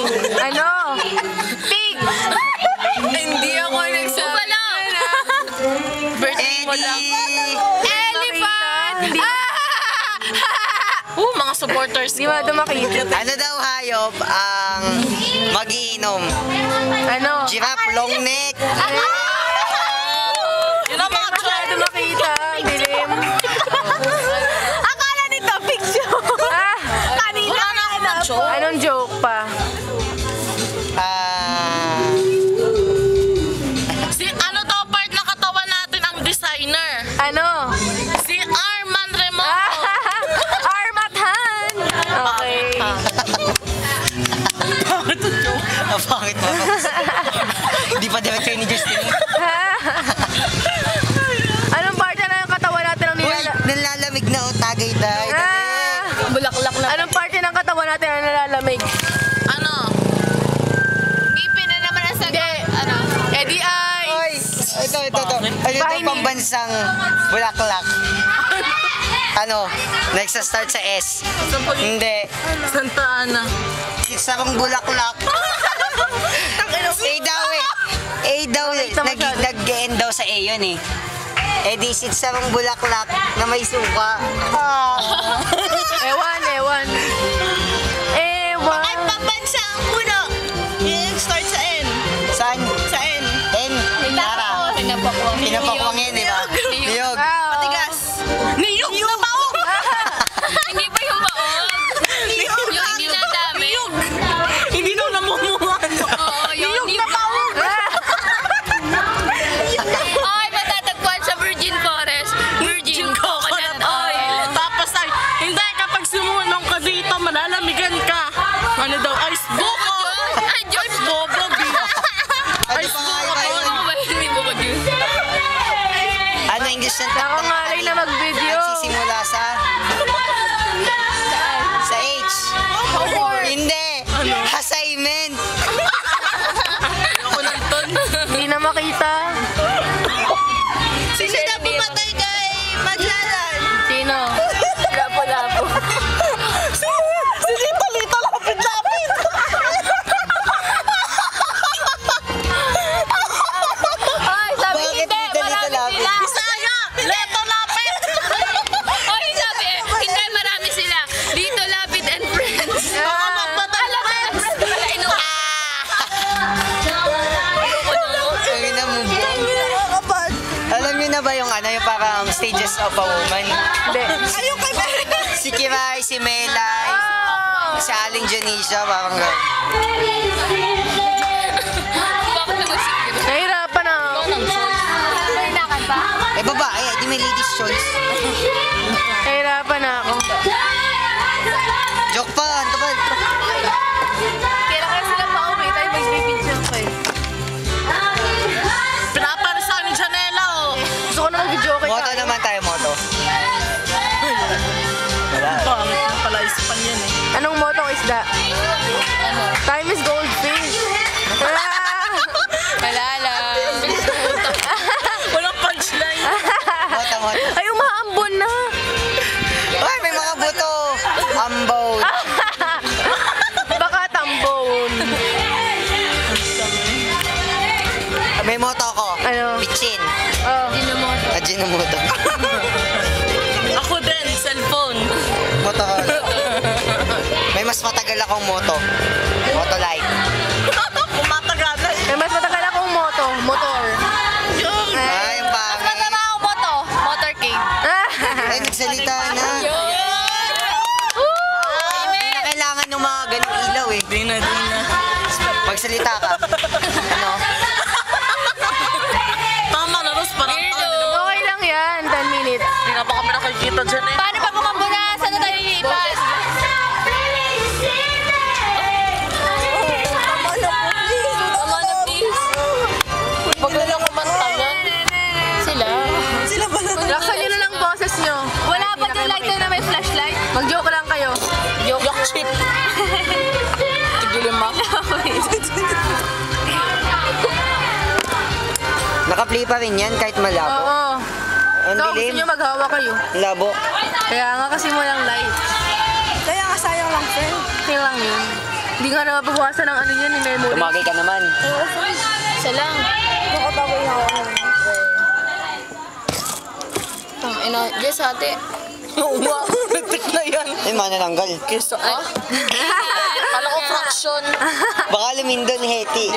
Ano? Pig! Hindi ako nagsabi. Wala. Birthday mo lang. Elephant! Mga supporters Di ba ito makikita? Ano daw hayop ang mag-iinom? Ano? Giraffe, long neck. Yun ang mga Di ba makita? Dilim. Akala nito, picture. Kanina na ako mag-joke. Anong joke pa? Si ano daw part na katawan natin ang designer? Ano? Si Arman Remoto. Armathan! Okay. Bakit mo? Hindi pa director ni Justin. Anong parte na yung katawan natin ang Uy, nalalamig na o tagay-tay. Bulaklak na. Anong parte ng katawan natin ang nalalamig? Ano? Ngipin na naman ang sagot. Ano? Eddie Eyes. Uy, ito. Ano ito Pahingi. pambansang bulaklak? Ano? Nagsa-start sa S. Hindi. Santa Ana. Sarong bulaklak. A daw nag-end daw sa A yun eh. Eh di sarong bulaklak na may suka. Ewan. Ay, pambansa ang puno. Yung start sa N. Saan? Sa N. N. Tara. Pinapakwangin, di ba? Niyog. Matigas. Niyog na baog. Hindi pa yung baog. Yung hindi na dami. Hindi daw namumuhan. Oo, yung na baog. Ay, matatagpuan sa Virgin Forest. Virgin Coconut Oil. Tapos ay, hindi kapag sumunong ka dito, malalamigan ka. Ano daw? Ice buko. Ice bobo. Ice buko. Hindi mo ko din. Ano English na Nakangalay na mag-video. nagsisimula sa H. Hindi. Assignment. Ako ng ton. Hindi na makita. Sino na pumatay kay Maglalan? Sino? Lapo-lapo. Si Lito lapit-lapit. Ay, sabi Bakit hindi. dito Marami lapit? sila. Bisaya! Leto lapit! Oy, sabi, hindi marami sila. Dito, Lapid and Friends. Baka magpatay na friends! Ang ina mo. Alam niyo na ba yung ano, yung parang stages of a woman? Hindi. Ayun kay Mary! Si Kiray, si Melay, si Aling Janisha, parang gano'n. Bakit naman sige? Nahirapan ako. Mahinakan pa? Eh babae, di may ladies choice. Nahirapan ako. Joke pa, ano ba? Kailan kaya sila pauwi? Tayo mag-video kayo. Pinaparisa ni Janela, oh! Gusto ko na mag-video kayo. Moto naman tayo, moto. Pangit na pala isipan yan, eh. Anong motong isda? Time is goldfish. Wala lang. Walang punchline. Moto. Ay, umaambon na. Ay, may mga buto. Ambaw. Baka tambon. May moto ko. Ano? Pitchin. Oh. Ajinomoto. Ako din, cellphone. Moto ko. May mas matagal akong moto. Moto light. Pumatagal. May mas matagal akong motor. Ay, ang pangit. Matama ako moto. Motorcade. Ay, nagsalita na. Hindi na kailangan ng mga ganong ilaw eh. Di na. Magsalita ka. Ano? Tama na, Ros. Parang Okay lang yan. 10 minutes. Hindi na pa kami nakikita dyan, eh. Paano pag umambuna? Saan na tayo iipas? Tama na, please. Pag nila kumanta yan. Sila. Laksan nyo na lang boses nyo. Wala pa yung lighter na may flashlight. Mag-joke lang kayo. Yok chip. Tigilin mo. Naka-play pa rin yan kahit malabo. Oo. Ang Ikaw, gusto dilim. nyo maghawa kayo. Labo. Kaya nga kasi walang light. Kaya nga sayang lang, friend. Okay lang yun. Hindi nga nababawasan ng ano yan, yung memory. Tumagay ka naman. Isa lang. Nakatawa na ako. Ina, Jess, ate. Oo nga, nagtik na yan. Ay, manananggal. Kiso, Kala ko fraction. Baka lumindon, Heti.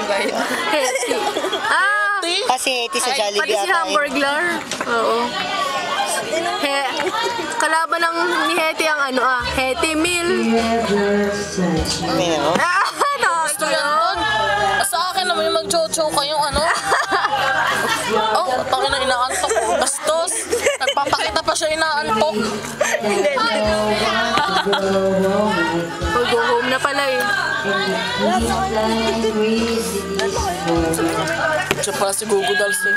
Heti. Ah! Kasi Heti sa Jollibee Pati si ata yun. Hamburglar. Oo. Kalaban ng ni Heti ang ano Heti Meal. May ano? Gusto yan doon. Sa akin naman yung mag-chocho kayong ano. Oh, takin na inaantok ko. Bastos. Nagpapakita pa siya inaantok. Go home na pala eh. Siya pala si Gugu Dals eh.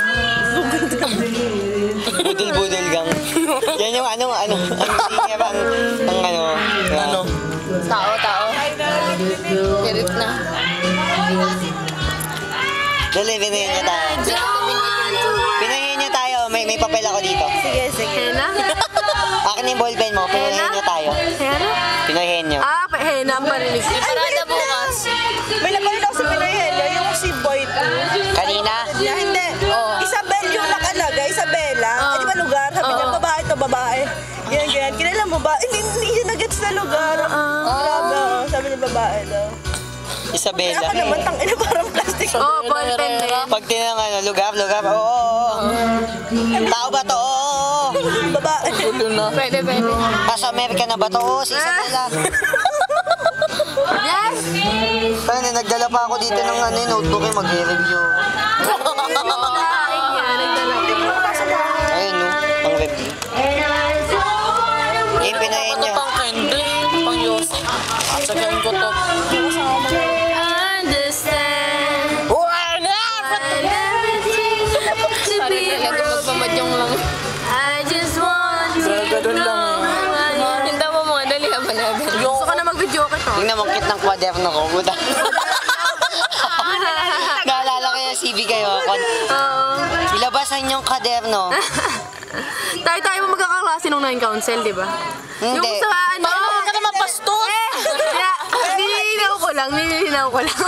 Budol-budol gang. Yan yung ano, singer ang ano. Ano? Tao. Kirit na. Dali, pinahin niya tayo. Pinahin niya tayo. May papel ako dito. Sige na. Akin yung ballpen mo. Pinahin niya tayo. Hena? Pinahin niyo. Hena ang parinig. May parada bukas. May napanood ako sa Pinayela, yung si Boy 2. Kanina? Hindi. Isabel yung nakalagay, Isabela. Di ba lugar? Sabi niya, babae to, babae. Ganyan. Kilala mo ba? Hindi niya nag-gets na lugar. Grabe. Sabi niya, babae daw. Isabela. Ako naman, tangina parang plastic. Ballpen na yan. Pag tinanong lugar. Oo. Tao ba to? Oo. Babae. Gulo na. Pwede. Nasa Amerika na ba to? Oo, si Isabela. Yes! Kaya nagdala pa ako dito ng notebook yung mag-review. Nagdalain niya. Ayun no, pang review. Eh, pinahin Ito niyo. pang candy, pang Yossi. At sagayin ko to. Understand. Wala! Parang talaga magpamadyong lang. I just want to Ganun lang eh. Hinta mo mga dali ka managan. Gusto ko na mag-video ka to. Tingnan mo, kit ng kwaderno ko. Buta. Naalala ko yung CV kayo. Ilabasan yung kwaderno. Tayo mo magkakaklase nung 9 council, di ba? Hindi. Yung sa ano? Paano ka naman pastor? Nililinaw ko lang.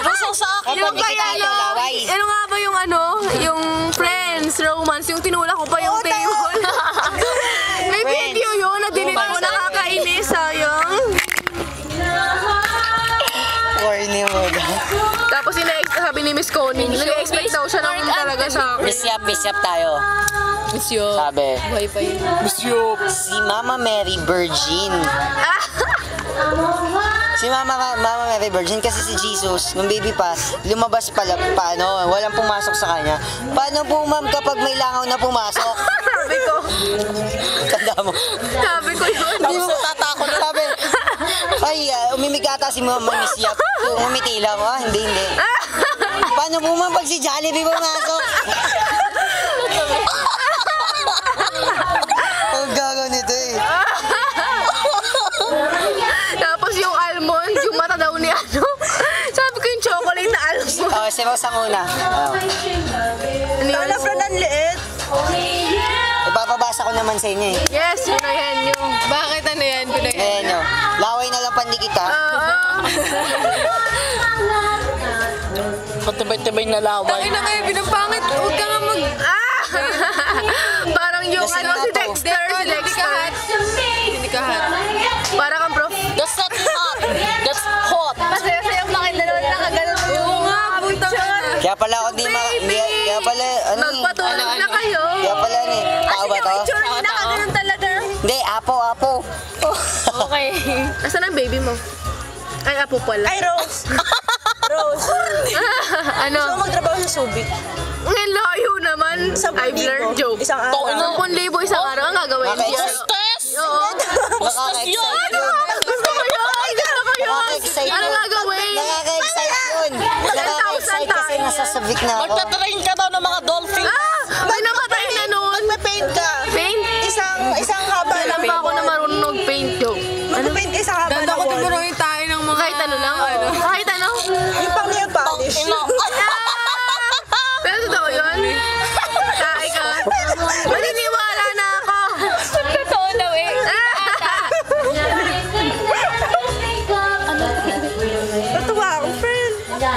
Gusto sa akin. Yung Kapag kaya kita laway. ano nga ba yung yung friends, romance, yung tinulak ko pa yung table. May Friends. video yun, na-delete ko, nakakainis, sayang. Corny mo. Tapos sabi ni Miss Connie, nag-expect daw siya ng talaga sa akin. Misyap tayo. Misyo. Sabi. Buhay pa yun. Si Mama Mary Virgin. Si Mama Mary Virgin kasi si Jesus, nung baby pa, lumabas pala, paano, walang pumasok sa kanya. Paano po ma'am kapag may langaw na pumasok? Sabi ko, Tanda mo. sabi ko yun. Hindi mo tatakot. Sabi, ay, umimig ata si Mama Misyap. Umiti lang, hindi. Paano po ma'am pag si Jollibee pumasok? Ang gagaw nito eh. Tapos yung almond, yung mata daw ni ano. Sabi ko yung chocolate na almond. Oh, si Rose ang una. Ano yun? Wala pa ng liit. Ipapabasa ko naman sa inyo eh. Yes, yun na yan yung. Bakit ano yan? Ayan o. Laway na lang pandikit ha. Patibay-tibay na laway. Ay na kayo, binapangit. Huwag ka nga mag... Parang yung Lasing ano, na si to. Dexter. Hindi ka hat. Parang ang prof. That's not hot. That's hot. Masaya-sayang bakit dalawa nakaganon. Oo nga, puta ka. Kaya pala ako kaya pala, ano eh. Magpatulog na kayo. Kaya pala ano eh. Tao ba to? Itsura niya nakaganon talaga. Hindi, apo. Okay. Nasaan ang baby mo? Ay, apo pala. Ay, Rose. Rose. Ano? Gusto ko magtrabaho sa Subic. Ang layo naman. 10,000 I've learned joke. Isang araw. 10,000 isang araw ang gagawin niya. Hostess! Oo. Hostess yun! Gusto ko yun! Gusto ko yun! Nakaka-excite Ano yun. gagawin? Nakaka-excite yun. Nakaka-excite kasi nasasabik na ako. Magtatrain ka daw ng mga dolphin. May namatay na nun. Magpa-paint ka. Paint? Isang haba Alam na pa ako na marunong mag-paint joke. Magpa-paint ka isang haba na wall. tayo ng mga... Kahit ano lang. Kahit ano? Yung pang nail polish. Pero totoo yun. Kahit ka. Maniniwala na ako. Totoo daw eh.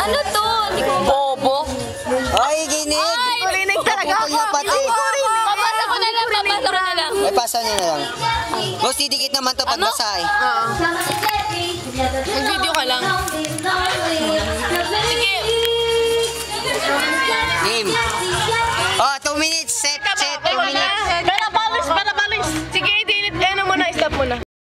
Ano to? Hindi ko Bobo. Ay, ginig! Ay, Kurinig talaga Naputol na pati. Papasa ko na lang, papasa ko na lang. Ay, pasa niyo na lang. Boss, didikit naman to pag basa eh. Mag-video ka lang. Sige. Game.